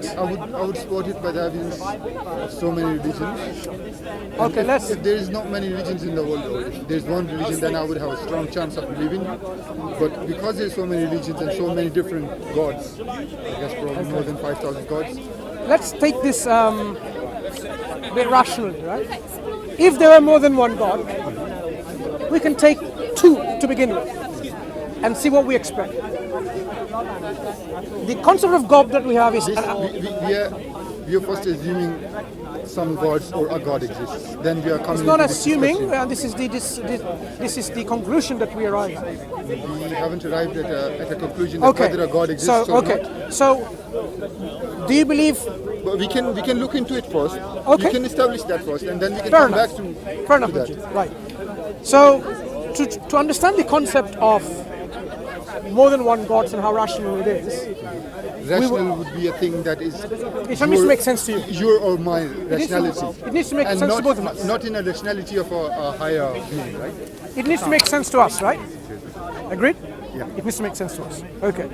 it? I would support it by having so many religions. Okay, If there is not many religions in the world, or if there's one religion, then I would have a strong chance of believing. But because there's so many religions and so many different gods, I guess probably more than 5,000 gods. Let's take this a bit rationally, right? If there were more than one God, we can take two to begin with and see what we expect. The concept of God that we have is... We are first assuming some gods or a God exists. Then we are coming. It's not into assuming. this This is the conclusion that we arrive at. We haven't arrived at a conclusion that whether a God exists or not. So, do you believe? But we can look into it first. Okay. We can establish that first, and then we can Fair come enough. back to Fair enough, that. right? So, to understand the concept of more than one gods and how rational it is, Rational would be a thing that is. it needs to make sense to you. Your or my rationality. It needs to make and sense not, to both of us. Not in a rationality of a higher being, right? It needs to make sense to us, right? Agreed? Yeah. It needs to make sense to us. Okay.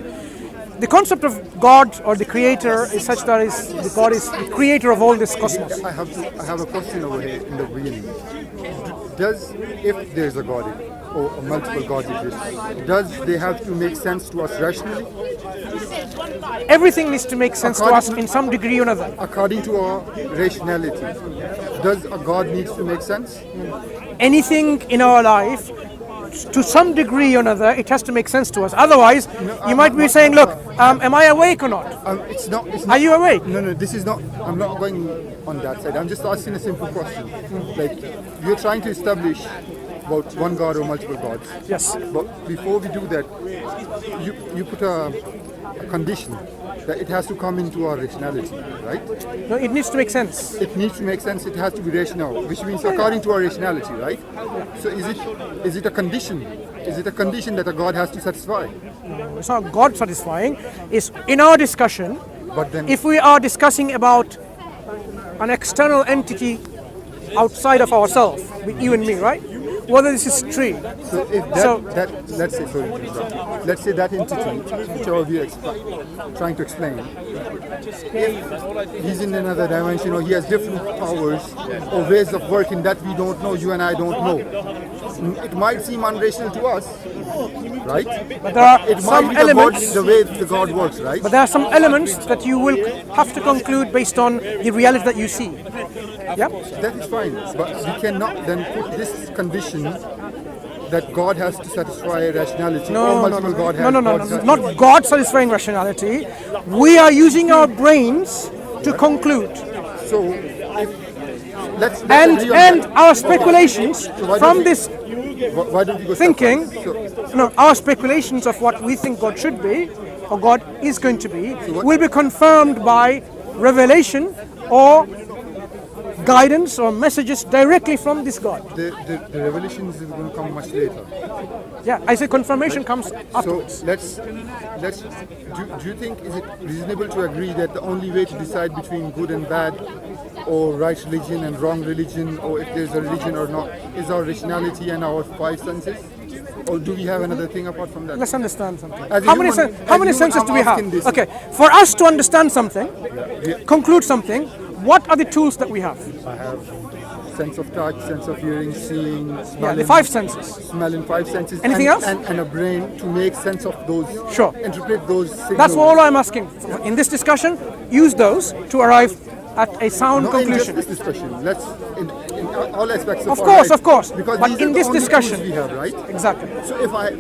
The concept of God or the creator is such that God is the creator of all this cosmos. I have a question over here in the beginning. If there's a God or multiple gods exist, does they have to make sense to us rationally? Everything needs to make sense to us in some degree or another. According to our rationality, does a God needs to make sense? Anything in our life, to some degree or another, it has to make sense to us. Otherwise, you might be saying, look, am I awake or not? It's not. Are you awake? No, this is not. I'm not going on that side. I'm just asking a simple question. Like, you're trying to establish about one God or multiple gods. Yes. But before we do that, you put a condition that it has to come into our rationality, right? No, it needs to make sense. It needs to make sense. It has to be rational, which means according to our rationality, right? So is it a condition? Is it a condition that a God has to satisfy? No, it's not God satisfying. It's in our discussion. But then, if we are discussing about an external entity outside of ourselves, you and me, right? Whether this is tree. So if let's say that entity, whichever we are trying to explain, if he's in another dimension or he has different powers or ways of working that we don't know, you and I don't know, it might seem unrational to us, right? But there are it some might be elements, the way the God works, right? But there are some elements that you will have to conclude based on the reality that you see. Yeah? That is fine, but we cannot then put this condition that God has to satisfy rationality. No, not God satisfying rationality. We are using our brains to conclude. So, let's and our speculations from this why don't you go thinking, our speculations of what we think God should be or God is going to be will be confirmed by revelation or guidance or messages directly from this God. The revelation is going to come much later. Yeah, I say confirmation comes afterwards. So do you think is it reasonable to agree that the only way to decide between good and bad or right religion and wrong religion or if there's a religion or not is our rationality and our five senses? Or do we have another thing apart from that? Let's understand something. How many senses do we have? This. Okay, for us to understand something, conclude something, what are the tools that we have? I have sense of touch, sense of hearing, seeing, smelling. Yeah, the five senses. Smelling, five senses. Anything else? And a brain to make sense of those. Sure. Interpret those signals. That's all I'm asking. In this discussion, use those to arrive at a sound conclusion. Not in just this discussion. Let's in all aspects of our life. Of course. Because but in this discussion, we have, right? Exactly. So if I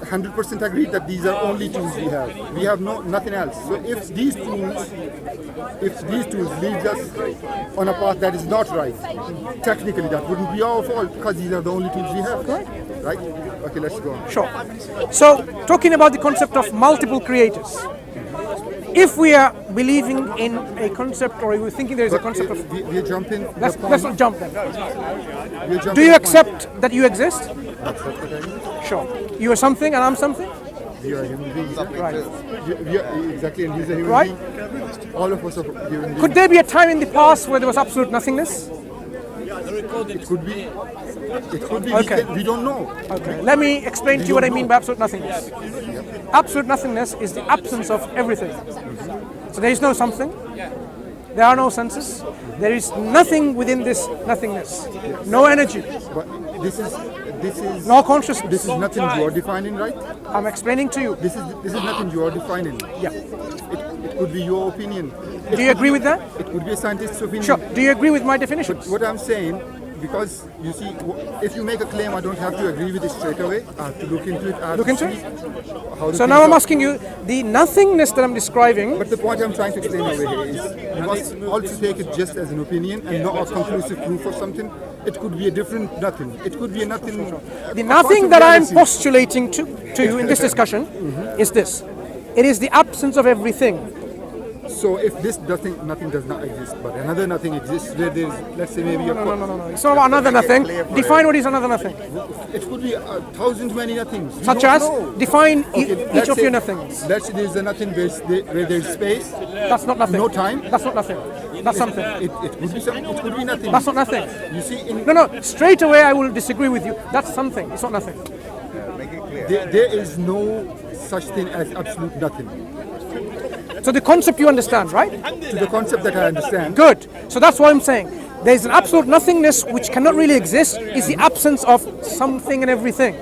100% agree that these are only tools we have nothing else. So if these tools lead us on a path that is not right, technically that wouldn't be our fault because these are the only tools we have, right? Okay, let's go on. Sure. So talking about the concept of multiple creators. If we are believing in a concept or we're thinking there is a concept of... We're jumping... Let's not jump then. Do you accept that you exist? Sure. You are something and I'm something? We are human beings. Right. Exactly, and he's a human being. All of us are human beings. Could there be a time in the past where there was absolute nothingness? It could be. Okay. We don't know. Okay, let me explain to you what I mean by absolute nothingness. Absolute nothingness is the absence of everything. So there is no something, there are no senses, there is nothing within this nothingness. No energy, But this is no consciousness. this is nothing you are defining, right? I'm explaining to you. This is nothing you are defining. Yeah. It could be your opinion. Do you agree with that? It could be a scientist's opinion. Sure. Do you agree with my definitions? What I'm saying, because you see, if you make a claim, I don't have to agree with it straight away. I have to look into it. I have Look to into see it? how the So now things I'm are. asking you, the nothingness that I'm describing, But the point I'm trying to explain over here is you must also take it just as an opinion and not a conclusive proof or something. It could be a different nothing. It could be a nothing. the nothing that I'm postulating to you in this discussion is this. It is the absence of everything. So if this nothing does not exist, but another nothing exists, where there's, let's say maybe No. It's not about another nothing. Define what is another nothing. it could be thousands many nothings. We Such don't as, know. define Okay, each of say- your nothings. Let's say there's a nothing where there's space. That's not nothing. No time. That's not nothing. That's something. It could be something. It could be nothing. That's not nothing. You see, No. Straight away I will disagree with you. That's something. It's not nothing. there is no such thing as absolute nothing. So the concept you understand, right? To the concept that I understand, Good. So that's what I'm saying. There's an absolute nothingness which cannot really exist, is the absence of something and everything.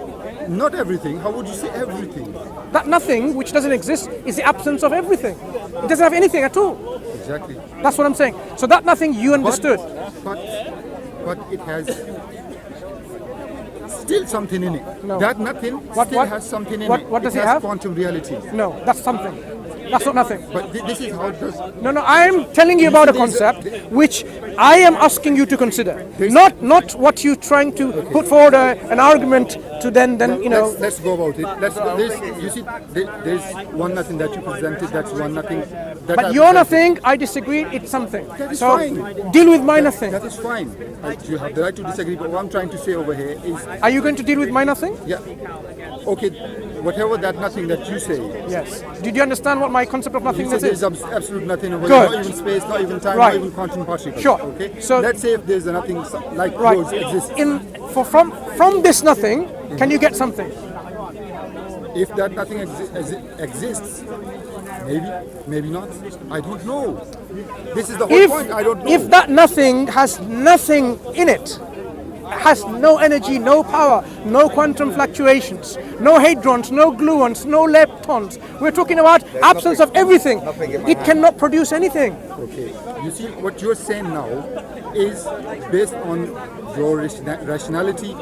not everything. How would you say everything? That nothing which doesn't exist is the absence of everything. It doesn't have anything at all. Exactly. That's what I'm saying. So that nothing you understood. But it has still something in it. No. That nothing What- still what- has something in what- it. what does it has have? quantum reality. No, that's something. That's not nothing. But this is how it does. No, I am telling you about a concept which I am asking you to consider. Not what you're trying to put forward an argument to then you know. Let's go about it. You see, there's one nothing that you presented. That's one nothing. That But I your presented. nothing, I disagree, it's something. That is So fine. deal with my nothing. That is fine. You have the right to disagree. But what I'm trying to say over here is, Are you going to deal with my nothing? yeah, okay, whatever that nothing that you say. Yes. Did you understand what my concept of You nothingness say is? there's absolute nothing over Good. here, not even space, not even time, Right. not even quantum particles. Sure. Okay. So- let's say if there's a nothing like Right. yours exists. From this nothing, can you get something? If that nothing exists, maybe not. I don't know. This is the whole point. I don't know. If that nothing has nothing in it, has no energy, no power, no quantum fluctuations, no hadrons, no gluons, no leptons. We're talking about absence of everything. It cannot produce anything. Okay. You see, what you're saying now is based on your rationality,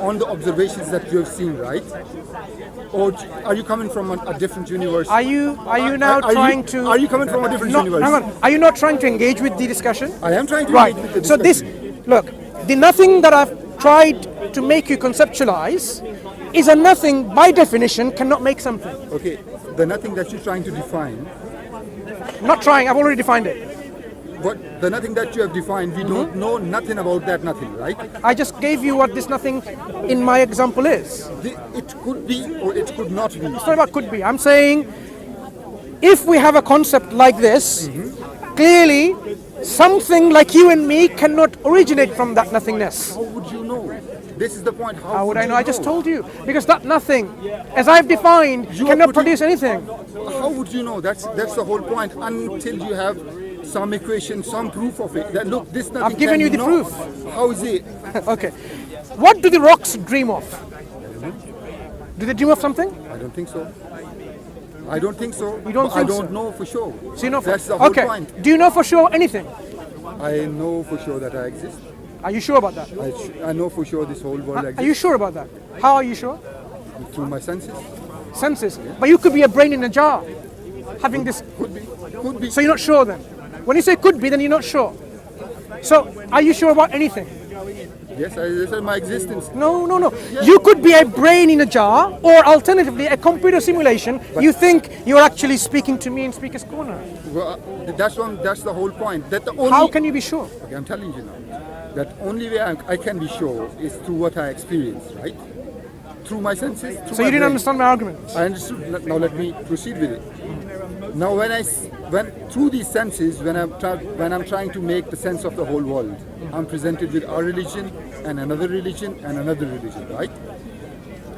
on the observations that you have seen, right? Or are you coming from a different universe? Are you now trying to? Are you coming from a different No, universe? hang on. Are you not trying to engage with the discussion? I am trying to Right. engage with the So this, discussion. look, the nothing that I've tried to make you conceptualize is a nothing by definition cannot make something. Okay, the nothing that you're trying to define, Not trying. I've already defined it. but the nothing that you have defined, we don't know nothing about that nothing, right? I just gave you what this nothing in my example is. It could be or it could not be. It's not about could be. I'm saying if we have a concept like this, clearly something like you and me cannot originate from that nothingness. How would you know? This is the point. How would I know? I just told you. Because that nothing, as I've defined, You are cannot putting- produce anything. How would you know? That's the whole point. Until you have some equation, some proof of it. That look, this nothing. I've given can you be the not. proof. How is it? Okay. What do the rocks dream of? Do they dream of something? I don't think so. I don't think so. You don't But think I don't so? know for sure. So you know That's the whole okay. point. Do you know for sure anything? I know for sure that I exist. Are you sure about that? I know for sure this whole world Are exists you sure about that? How are you sure? through my senses. Senses. But you could be a brain in a jar, having this. Could be. Could be. So you're not sure then. When you say could be, then you're not sure. So are you sure about anything? Yes, I said my existence. No. You could be a brain in a jar, or alternatively, a computer simulation. You think you're actually speaking to me in Speaker's Corner. Well, that's the whole point. That the only. How can you be sure? Okay, I'm telling you now. That only way I can be sure is through what I experience, right? Through my senses. Through So my you didn't brain. understand my argument. I understood. Now let me proceed with it. Now, when through these senses, when I'm trying to make the sense of the whole world, I'm presented with our religion and another religion and another religion, right?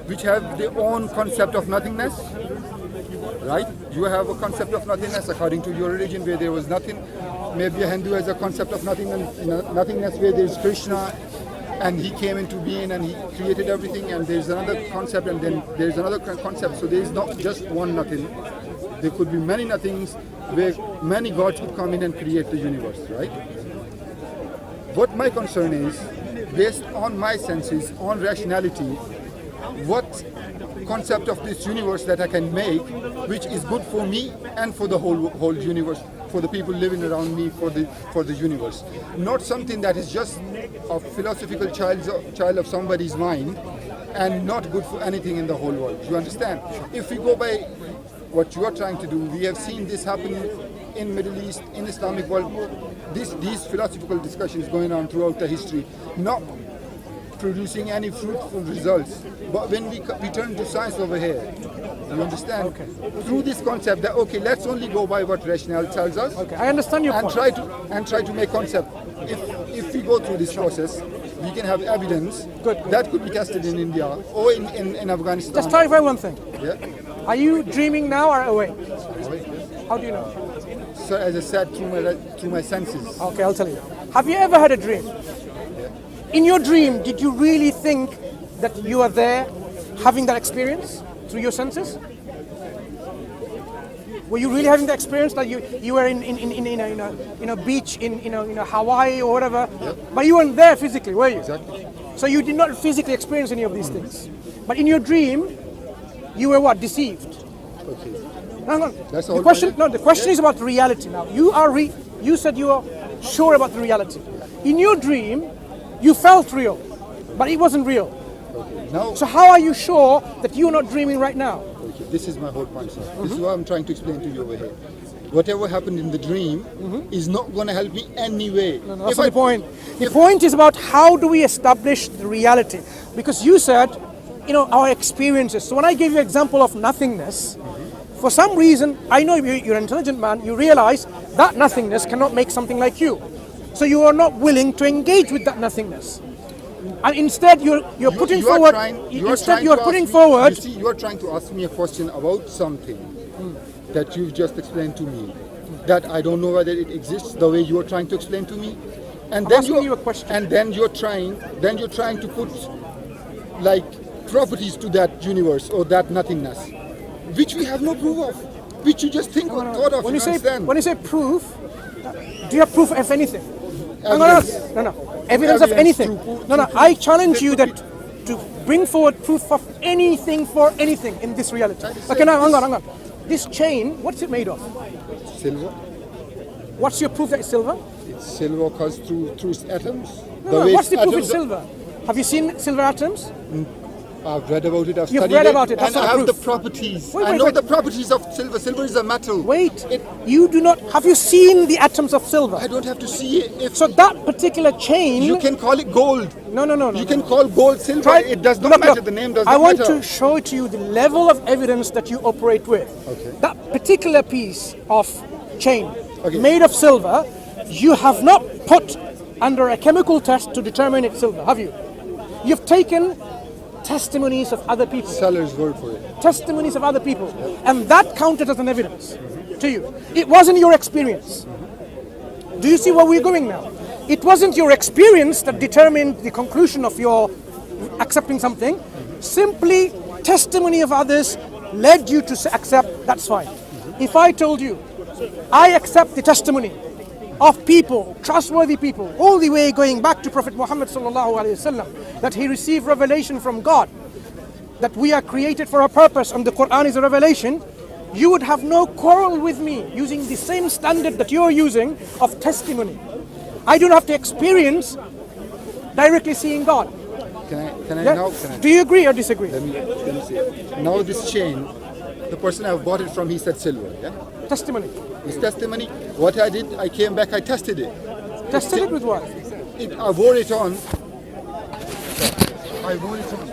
Which have their own concept of nothingness, right? You have a concept of nothingness according to your religion where there was nothing. Maybe a Hindu has a concept of nothingness where there is Krishna, and he came into being and he created everything. And there's another concept, and then there's another concept. So there is not just one nothing. There could be many nothings where many gods could come in and create the universe, right? What my concern is, based on my senses, on rationality, what concept of this universe that I can make, which is good for me and for the whole universe, for the people living around me, for the universe. Not something that is just a philosophical child of somebody's mind and not good for anything in the whole world. You understand? If we go by what you are trying to do, we have seen this happen in Middle East, in Islamic world. These philosophical discussions going on throughout the history, not producing any fruitful results. But when we turn to science over here, you understand? Okay. Through this concept that let's only go by what rationale tells us. Okay, I understand your point. Try to make concept. If we go through this process, we can have evidence that could be tested in India or in Afghanistan. Just clarify one thing. Yeah. Are you dreaming now or awake? Awake. How do you know? So as I said, through my senses. Okay, I'll tell you. Have you ever had a dream? Yeah. In your dream, did you really think that you are there having that experience through your senses? Were you really having the experience that you were in a beach in Hawaii or whatever, but you weren't there physically, were you? Exactly. So you did not physically experience any of these things. But in your dream, you were what? Deceived. Okay. No. That's the question. No, the question is about reality. Now you said you are sure about the reality. In your dream, you felt real, but it wasn't real. Okay. Now. So how are you sure that you're not dreaming right now? Okay. This is my whole point, sir. This is what I'm trying to explain to you over here. Whatever happened in the dream is not going to help me anyway. No, that's not the point. The point is about how do we establish the reality? Because you said, our experiences. So when I gave you an example of nothingness, for some reason, I know you're an intelligent man, you realize that nothingness cannot make something like you. So you are not willing to engage with that nothingness. And instead you're putting forward. You are trying to ask me a question about something that you've just explained to me, that I don't know whether it exists the way you are trying to explain to me. And then you're trying to put like properties to that universe or that nothingness, which we have no proof of, which you just think thought of. When you say proof, do you have proof of anything? Evidence. No. Evidence of anything. No. I challenge you that to bring forward proof of anything for anything in this reality. Okay, now hang on. This chain, what's it made of? Silver. What's your proof that it's silver? It's silver because through its atoms. What's the proof it's silver? Have you seen silver atoms? I've read about it, I've You've studied read about it. That's and not I have proof. the properties. Wait, I know the properties of silver. Silver is a metal. You do not. Have you seen the atoms of silver? I don't have to see it. So that particular chain. You can call it gold. No. You can call gold silver. It does not matter. The name does not matter. I want to show to you the level of evidence that you operate with. Okay. That particular piece of chain made of silver, you have not put under a chemical test to determine it's silver, have you? You've taken testimonies of other people. Seller's word for it. Testimonies of other people. And that counted as an evidence to you. It wasn't your experience. Do you see where we're going now? It wasn't your experience that determined the conclusion of your accepting something. Simply testimony of others led you to accept, that's fine. If I told you, I accept the testimony of people, trustworthy people, all the way going back to Prophet Muhammad sallallahu alaihi wasallam, that he received revelation from God, that we are created for a purpose and the Quran is a revelation, you would have no quarrel with me using the same standard that you're using of testimony. I don't have to experience directly seeing God. Do you agree or disagree? Let me see. Now this chain, the person I bought it from, he said silver. Yeah. Testimony. His testimony. What I did, I came back, I tested it. Tested it with what? I wore it on. I wore it on.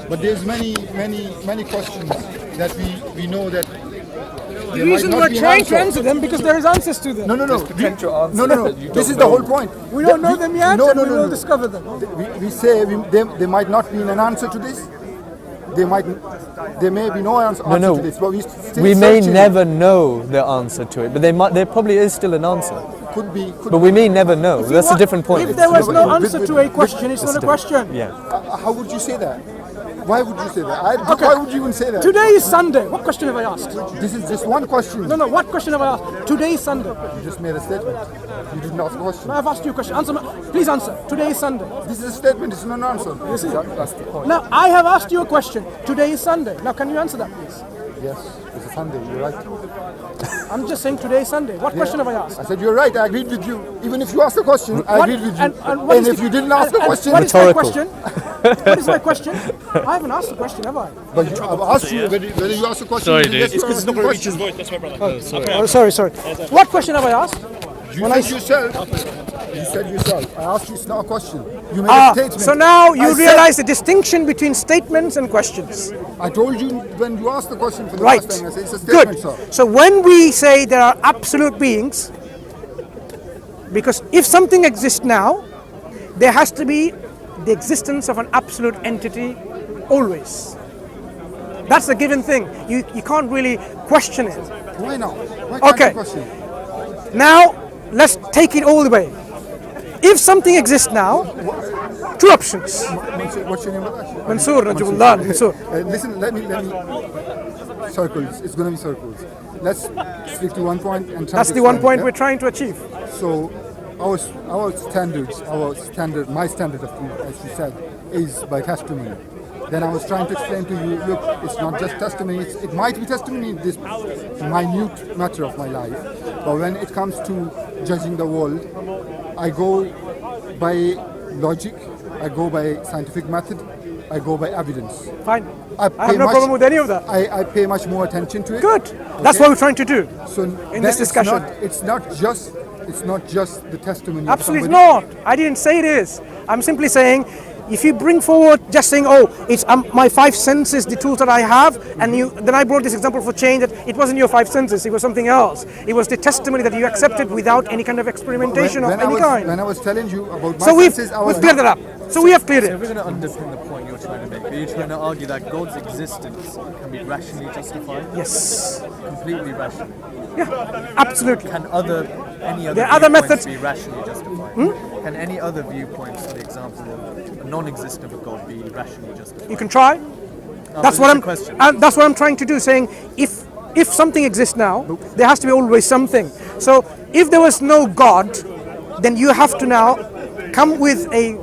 But there's many questions that we know that The reason we're trying to answer them because there is answers to them. No. Potential answers. No. This is the whole point. We don't know them yet, and we will discover them. We say there might not be an answer to this. There may be no answer to this, but we may never know the answer to it, but there probably is still an answer. Could be. But we may never know. That's a different point. If there was no answer to a question, it's not a question. Yeah. How would you say that? Why would you say that? Why would you even say that? Today is Sunday. What question have I asked? This is just one question. No. What question have I asked? Today is Sunday. You just made a statement. You didn't ask a question. I've asked you a question. Please answer. Today is Sunday. This is a statement. It's not an answer. That's the point. Now, I have asked you a question. Today is Sunday. Now, can you answer that, please? Yes, it's a Sunday. You're right. I'm just saying today is Sunday. What question have I asked? I said you're right. I agreed with you. Even if you asked a question, I agreed with you. And if you didn't ask a question, what is my question? What is my question? I haven't asked a question, have I? But I've asked you whether you asked a question. Sorry, dude. Yes, It's because it's not going going to reach his voice. That's why, brother. Oh, sorry. What question have I asked? You said yourself. You said yourself. I asked you. It's not a question. You made a statement. So now you realize the distinction between statements and questions. I told you when you asked the question for the Right. last time. I said it's a statement, Good. sir. So when we say there are absolute beings, because if something exists now, there has to be the existence of an absolute entity always. That's a given thing. You can't really question it. Why not? Why can't Okay. you question? Now, let's take it all the way. If something exists now, two options. Mansur, what's your name? Mansur, Najibullah, Mansur. Listen, let me. Circles. It's going to be circles. Let's stick to one point and try That's to the one explain, point yeah? we're trying to achieve. So, my standard of truth, as you said, is by testimony. Then I was trying to explain to you, look, it's not just testimony. It might be testimony in this minute matter of my life, but when it comes to judging the world, I go by logic, I go by scientific method, I go by evidence. Fine. I have no problem with any of that. I pay much more attention to it. Good. That's what we're trying to do. So in this discussion. it's not just the testimony. Absolutely of not. I didn't say it is. I'm simply saying, if you bring forward just saying, oh, it's my five senses, the tools that I have, and then I brought this example for change that it wasn't your five senses, it was something else. It was the testimony that you accepted without any kind of experimentation of any kind. When I was telling you about my So we've senses, I was cleared that up. So we have cleared So it. we're going to underpin the point you're trying to make. Are you trying to argue that God's existence can be rationally justified? Yes. Completely rational. Yeah. Absolutely. Can any other There are other viewpoints methods. be rationally justified? Can any other viewpoints, for example, of a non-existent of God be rationally justified? You can try. That's what that's what I'm trying to do. Saying if something exists now, there has to be always something. So if there was no God, then you have to now come with an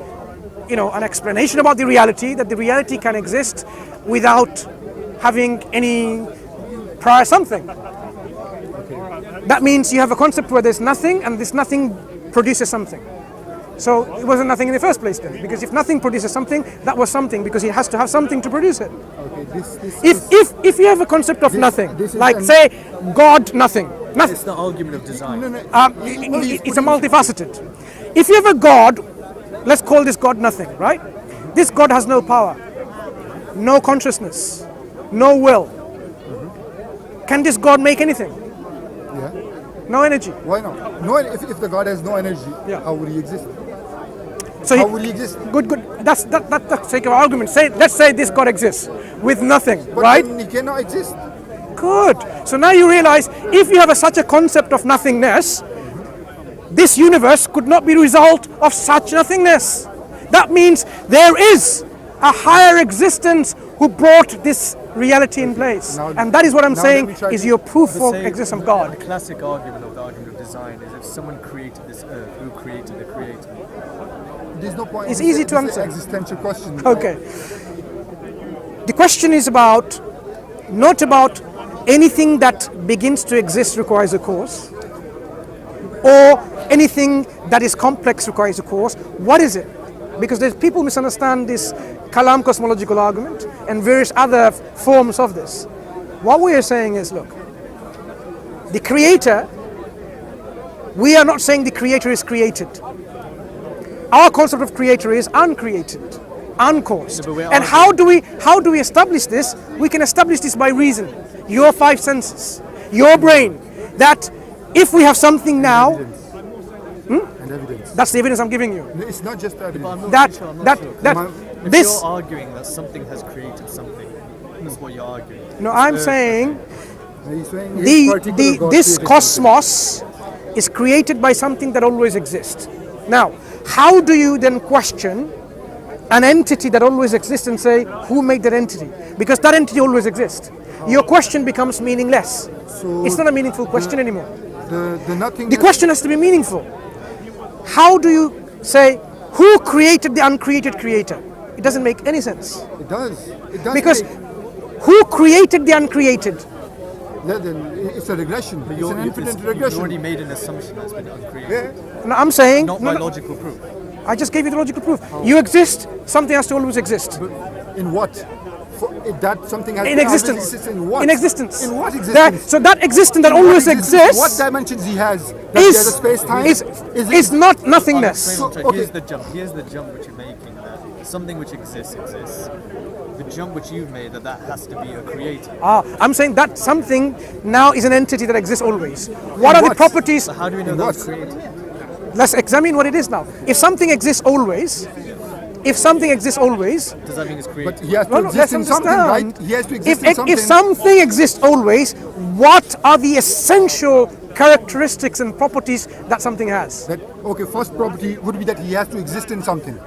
explanation about the reality, that the reality can exist without having any prior something. That means you have a concept where there's nothing, and this nothing produces something. So it wasn't nothing in the first place then, because if nothing produces something, that was something, because it has to have something to produce it. Okay, If you have a concept of nothing, this is like say God nothing, It's the argument of design. it's a multifaceted. If you have a God, let's call this God nothing, right? This God has no power, no consciousness, no will. Can this God make anything? Yeah. No energy. Why not? No, if the God has no energy, Yeah. how would he exist? So How would he exist? Good. That's the sake of argument. Let's say this God exists with nothing, But right? then he cannot exist. Good. So now you realize if you have such a concept of nothingness, this universe could not be the result of such nothingness. That means there is a higher existence who brought this reality in place. And that is what I'm saying is your proof for existence of God. The classic argument of the argument of design is if someone created this earth, who created the creator? There's no point. It's This easy is to an answer. Existential question. Okay. The question is not about anything that begins to exist requires a cause, or anything that is complex requires a cause. What is it? Because people misunderstand this Kalam cosmological argument and various other forms of this. What we are saying is, look, the creator, we are not saying the creator is created. Our concept of creator is uncreated. uncaused. but we're And how do we establish this? We can establish this by reason. Your five senses, your brain. That if we have something now, And evidence. that's the evidence I'm giving you. It's not just evidence. I'm not That sure, I'm not that sure. that If this. you're arguing that something has created something, that's what you're arguing. No, I'm saying He's saying his particular God this created cosmos is created by something that always exists. Now, how do you then question an entity that always exists and say, who made that entity? Because that entity always exists. Your question becomes meaningless. So It's not a meaningful question anymore. the nothing. The question has to be meaningful. How do you say, who created the uncreated creator? It doesn't make any sense. It does. It does. Because who created the uncreated? Then it's a regression. It's an infinite You've regression. already made an assumption that's been uncreated. Yeah. No, I'm saying, Not by logical proof. I just gave you the logical proof. You exist, something has to always exist. In what? That something has In to existence. exist in what? In existence. In what That, existence? so that existence that In what always existence? What exists dimensions he has? That he has a space time. is not nothingness. So, okay. Here's the jump. Here's the jump which you're making. That something which exists. The jump which you've made that has to be a creator. I'm saying that something now is an entity that exists always. What are the what? properties? So how do we know In that's what? created? Let's examine what it is now. If something exists always, Does that mean it's created? But he has to no, exist let's in something, understand. right? He has to exist in something. If something exists always, what are the essential characteristics and properties that something has? Okay, first property would be that he has to exist in something.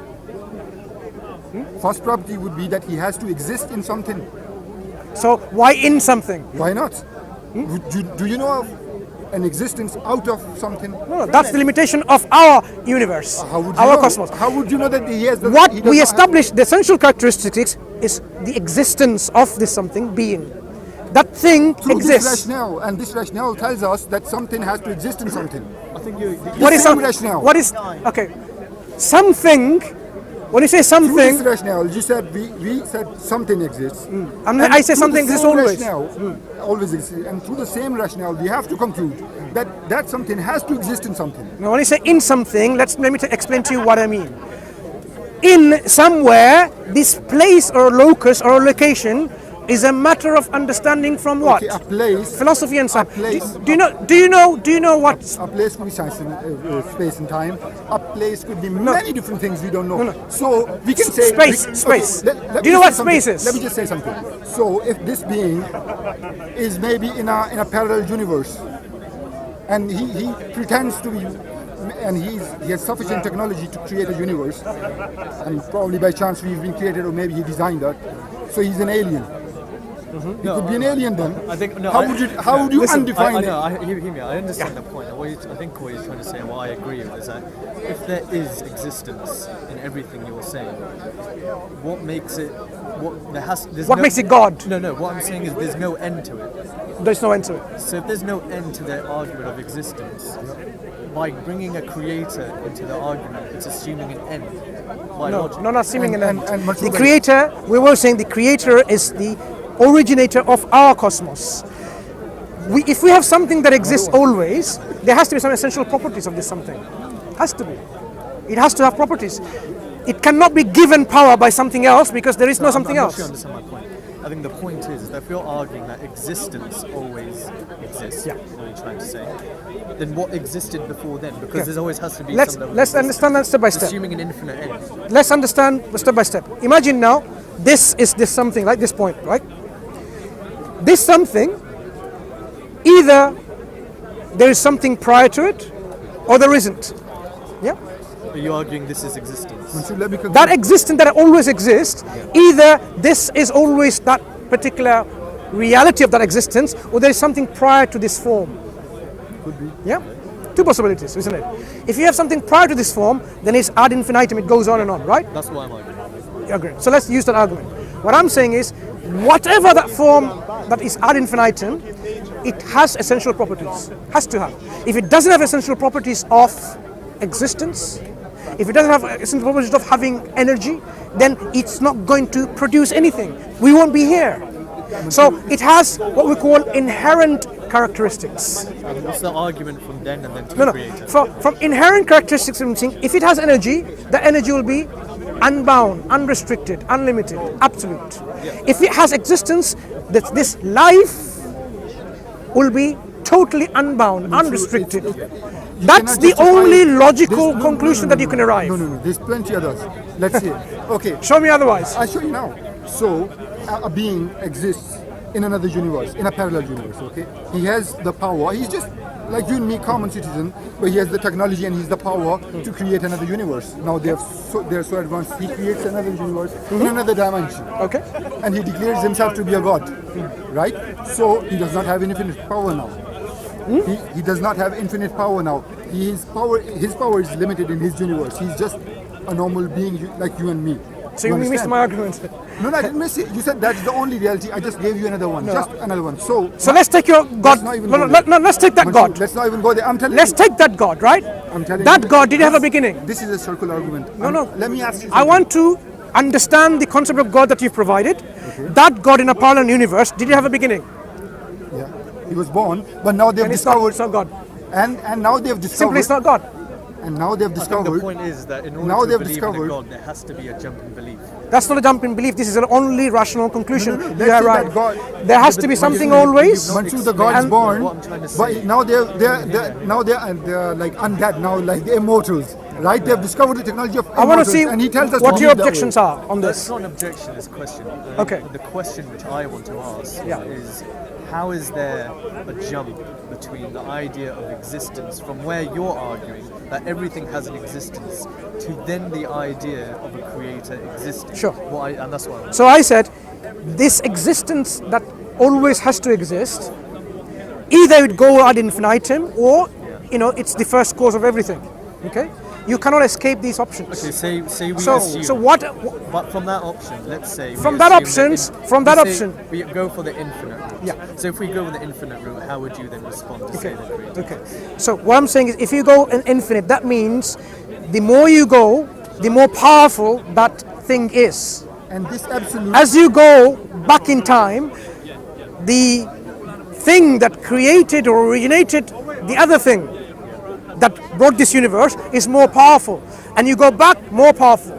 First property would be that he has to exist in something. So why in something? Why not? Do you know of an existence out of something? No, that's the limitation of our universe, How would you our know? cosmos. How would you know that he has the What he does we not have- establish, the essential characteristics is the existence of this something being. That thing through exists. this rationale, and this rationale tells us that something has to exist in something. I think you. What is same some? rationale. What is okay? Something. When you say Through something, this rationale, you said we said something exists. I say through something the exists same always. rationale, always exists. And through the same rationale, we have to conclude that something has to exist in something. Now, when you say in something, let me explain to you what I mean. In somewhere, this place or locus or location is a matter of understanding from what? Okay, a place. Philosophy and science. place. Do you know what? A place could be science and space and time. A place could be many different things we don't know. So we can say Space. let Do you know me what say space something. is? Let me just say something. So if this being is maybe in a parallel universe, and he pretends to be, and he has sufficient technology to create a universe, and probably by chance we've been created, or maybe he designed that. So he's an alien. He could be an alien then. I think no. How would you listen, undefine I it? know. Hear me. I understand the point. I think what he's trying to say, and what I agree with, is that if there is existence in everything you're saying, what makes it? What makes it God? No. What I'm saying is there's no end to it. There's no end to it. So if there's no end to their argument of existence, by bringing a creator into the argument, it's assuming an end. By logic. No, not assuming an end. And The creator, we were saying the creator is the originator of our cosmos. If we have something that exists always, there has to be some essential properties of this something. Has to be. It has to have properties. It cannot be given power by something else because there is no something I'm else. not sure you understand my point. I think the point is that if you're arguing that existence always exists, what you're trying to say, then what existed before then? Because there always has to be some level of Let's existence, understand that step by step. assuming an infinite end. Let's understand step by step. Imagine now, this is this something, like this point, right? This something, either there is something prior to it, or there isn't. Yeah? Are you arguing this is existence? So let me conclude. That existence that always exists, either this is always that particular reality of that existence, or there is something prior to this form. Could be. Yeah? Two possibilities, isn't it? If you have something prior to this form, then it's ad infinitum, it goes on and on, right? That's what I'm arguing. Agree. So let's use that argument. What I'm saying is, whatever that form that is ad infinitum, it has essential properties. Has to have. If it doesn't have essential properties of existence, if it doesn't have essential properties of having energy, then it's not going to produce anything. We won't be here. So it has what we call inherent characteristics. And what's the argument from then and then to No, the no. creator? From inherent characteristics, I'm saying, if it has energy, the energy will be unbound, unrestricted, unlimited, absolute. If it has existence, this life will be totally unbound, unrestricted. That's cannot the justify only it. logical conclusion that you can arrive. No. There's plenty others. Let's see. Okay. Show me otherwise. I'll show you now. So, a being exists in another universe, in a parallel universe, okay? He has the power. He's just like you and me, common citizen, but he has the technology and he's the power to create another universe. Now they're so advanced. He creates another universe in another dimension. Okay. And he declares himself to be a god, right? So he does not have infinite power now. He does not have infinite power now. His power is limited in his universe. He's just a normal being like you and me. So you missed understand? my argument. No, I didn't miss it. You said that's the only reality. I just gave you another one. Just another one. So let's take your God. not even No, go no, there. let's take that Mansur, God. let's not even go there. I'm telling Let's you. take that God, right? I'm telling That you. God did have a beginning. This is a circular argument. No. Let me ask you. I want to understand the concept of God that you've provided. That God in a parallel universe, did it have a beginning? Yeah. He was born, but now they've And discovered. it's not God. And now they've discovered. Simply, it's not God. And now they've I think discovered. the point is that in Now order to they've believe in a discovered- God, there has to be a jump in belief. That's not a jump in belief. This is the only rational conclusion. No, You let's are say right. that God- There has to be something always. Mansur, the God is And- born, What I'm trying to say- but now they're like undead now, like the immortals, right? They've discovered the technology of I want to immortals, see and he tells us what to your believe that objections way. are on That's this. not an objection, it's a question. Okay. The question which I want to ask Yeah. is, how is there a jump between the idea of existence from where you're arguing that everything has an existence to then the idea of a creator existing? Sure. And that's what I want. So I said, this existence that always has to exist, either it go ad infinitum or, it's the first cause of everything. Okay? You cannot escape these options. Okay, say we So, assume. so what? But from that option, let's say From we that assume from that we say option. we go for the infinite route. Yeah. So if we go with the infinite route, how would you then respond to say the creator? Okay. So what I'm saying is, if you go in infinite, that means the more you go, the more powerful that thing is. And this absolute. As you go back in time, the thing that created or originated the other thing that brought this universe is more powerful, and you go back more powerful.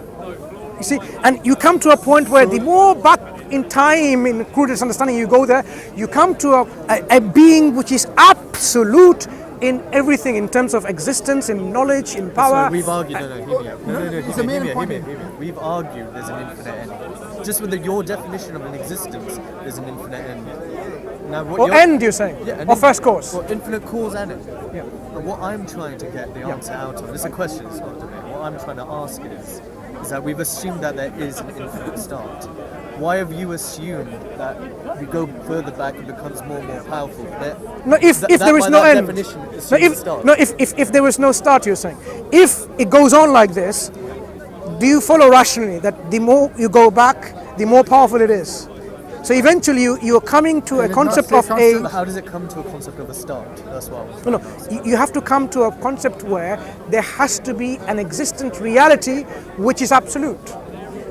You see, and you come to a point where the more back in time, in crudest understanding, you go there, you come to a being which is absolute in everything, in terms of existence, in knowledge, in power. So we've argued. No, hear me out. No, It's the main hear me out. point. We've argued there's an infinite end. Just with your definition of an existence, there's an infinite end. Now, what Or you're- end, you're saying, Yeah, an or first cause. Well, infinite cause and end. Yeah. And what I'm trying to get the answer out of, this is a question, it's not a debate. What I'm trying to ask is that we've assumed that there is an infinite start. Why have you assumed that we go further back it becomes more and more powerful? No, if there is by no that end. definition, No, assumes a start. if there was no start, you're saying. If it goes on like this, do you follow rationally that the more you go back, the more powerful it is? So eventually you're coming to a it not concept say of constant? a... How does it come to a concept of a start? That's what I was No, you have to come to a concept where there has to be an existent reality which is absolute.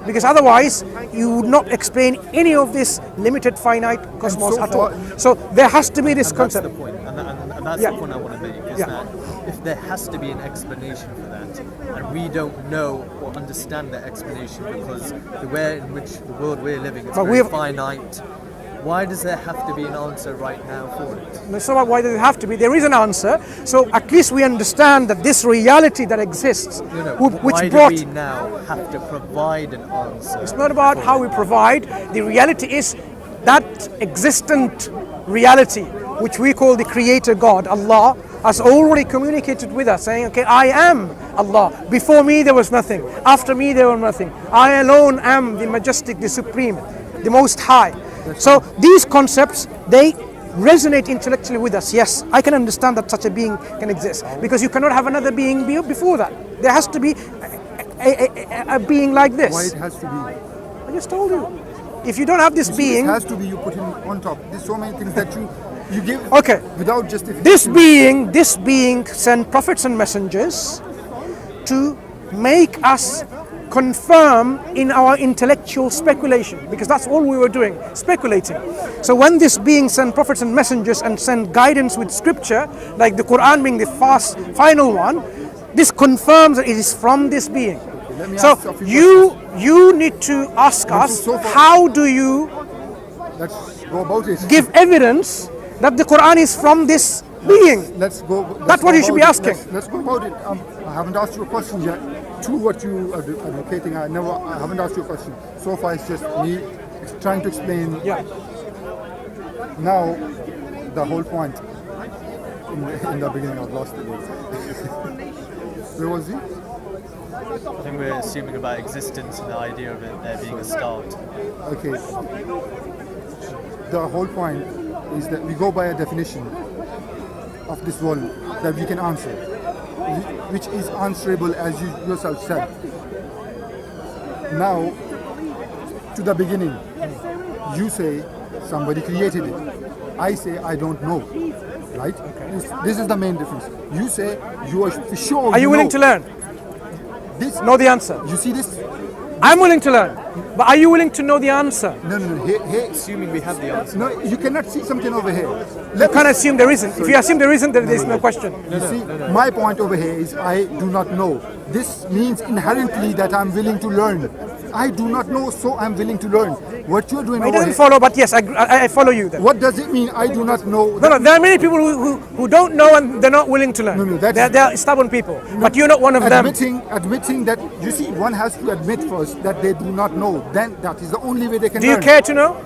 Because otherwise, you would not explain any of this limited finite cosmos so at all. far- So there has to be this And concept. that's the point, and that's Yeah. the point I want to make, is Yeah. that if there has to be an explanation for that, and we don't know or understand that explanation because the way in which the world we're living is But very we've- finite, why does there have to be an answer right now for it? It's not about why does it have to be. There is an answer. So at least we understand that this reality that exists, which why brought... do we now have to provide an answer? It's not about how we provide. The reality is that existent reality, which we call the Creator God, Allah, has already communicated with us, saying, okay, I am Allah. Before me there was nothing. After me there was nothing. I alone am the majestic, the supreme, the most high. So these concepts, they resonate intellectually with us. Yes, I can understand that such a being can exist, because you cannot have another being before that. There has to be a being like this. Why it has to be? I just told you. If you don't have this being, It has to be. You put him on top. There's so many things that you give. Okay. Without justification. this being sent prophets and messengers to make us confirm in our intellectual speculation, because that's all we were doing, speculating. So when this being sent prophets and messengers and sent guidance with scripture, like the Quran being the final one, this confirms that it is from this being. let me So ask a few you need to ask us, so far- how do you Let's go about it. give evidence that the Quran is from this being? Let's go. That's what you should be asking. Let's go about it. I haven't asked you a question yet. To what you are advocating, I haven't asked you a question. So far, it's just me trying to explain. Yeah. Now, the whole point. In the beginning, I've lost it. Where was he? I think we're assuming about existence and the idea of it there being a start. Okay. The whole point is that we go by a definition of this world that we can answer, which is answerable as you yourself said. Now, to the beginning, you say somebody created it. I say I don't know. Right? This is the main difference. You say you are sure. Are you willing to learn? Know the answer. You see this? I'm willing to learn, but are you willing to know the answer? No. Here, Assuming we have the answer. no, you cannot see something over here. You can't assume there isn't. If you assume there isn't, then there's no question. You see, my point over here is I do not know. This means inherently that I'm willing to learn. I do not know, so I'm willing to learn. What you're doing It over doesn't here. follow, but yes, I follow you then. What does it mean? I do not know. No, there are many people who don't know and they're not willing to learn. No, that's- they're stubborn people, but you're not one of them. Admitting that, you see, one has to admit first that they do not know. Then that is the only way they can Do you learn. care to know?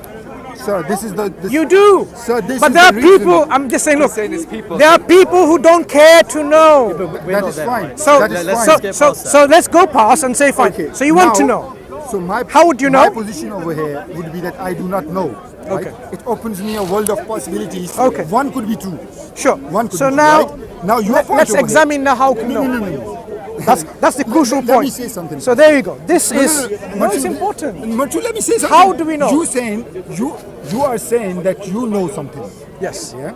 Sir, this is the... You do. Sir, this But is there are the reason. people, I'm just saying, look, saying it's people. there are people who don't care to know. That is fine. So, that is let's fine. get so, past that. so let's go past and say fine. Okay, So you want to now- know. So How would you know? My position over here would be that I do not know. Right? Okay. It opens me a world of possibilities. Okay. One could be true. Sure. One could So be now, true, right? Now your point let's over examine now how can here. know. No. That's the crucial Let me point. say something. So there you go. This No, is Mansur, it's important. Mansur, let me say something. How do we know? You saying you are saying that you know something. Yes. Yeah.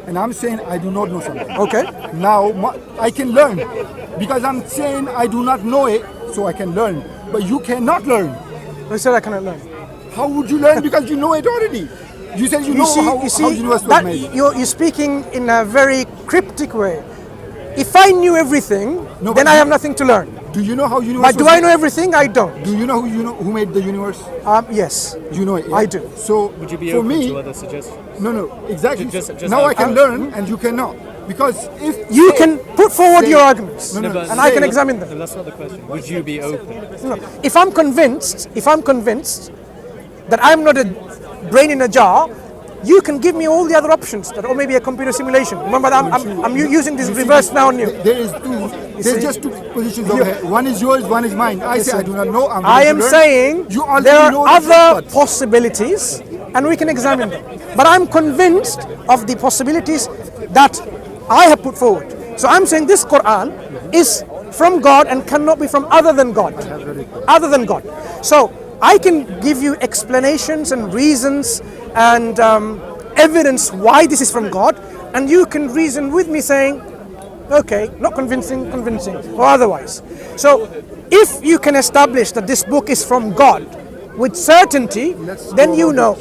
And I'm saying I do not know something. Okay. Now I can learn because I'm saying I do not know it, so I can learn. But you cannot learn. I said I cannot learn. How would you learn? Because you know it already. You said you know how universe was that made. you're speaking in a very cryptic way. If I knew everything, No, then but I you- have nothing to learn. Do you know how universe But do was I know made? everything? I don't. Do you know who made the universe? Yes. You know it. Yeah? I do. So Would you be for open me, to other suggestions? no, exactly. Just now I can out- learn and you cannot. Because if You can put forward say- your arguments, No, but and I can say- examine them. No, that's not the question. Would you be open? No. If I'm convinced that I'm not a brain in a jar, you can give me all the other options, or maybe a computer simulation. Remember, I'm using this reverse now on you. There is two. There's just two positions over here. One is yours, one is mine. I say I do not know. I'm I willing am to learn. saying You already there are know the other shortcuts. possibilities, and we can examine them. But I'm convinced of the possibilities that I have put forward. So I'm saying this Quran is from God and cannot be from other than God. Other than God. So I can give you explanations and reasons and evidence why this is from God, and you can reason with me saying, okay, not convincing, or otherwise. So if you can establish that this book is from God with certainty, then you know.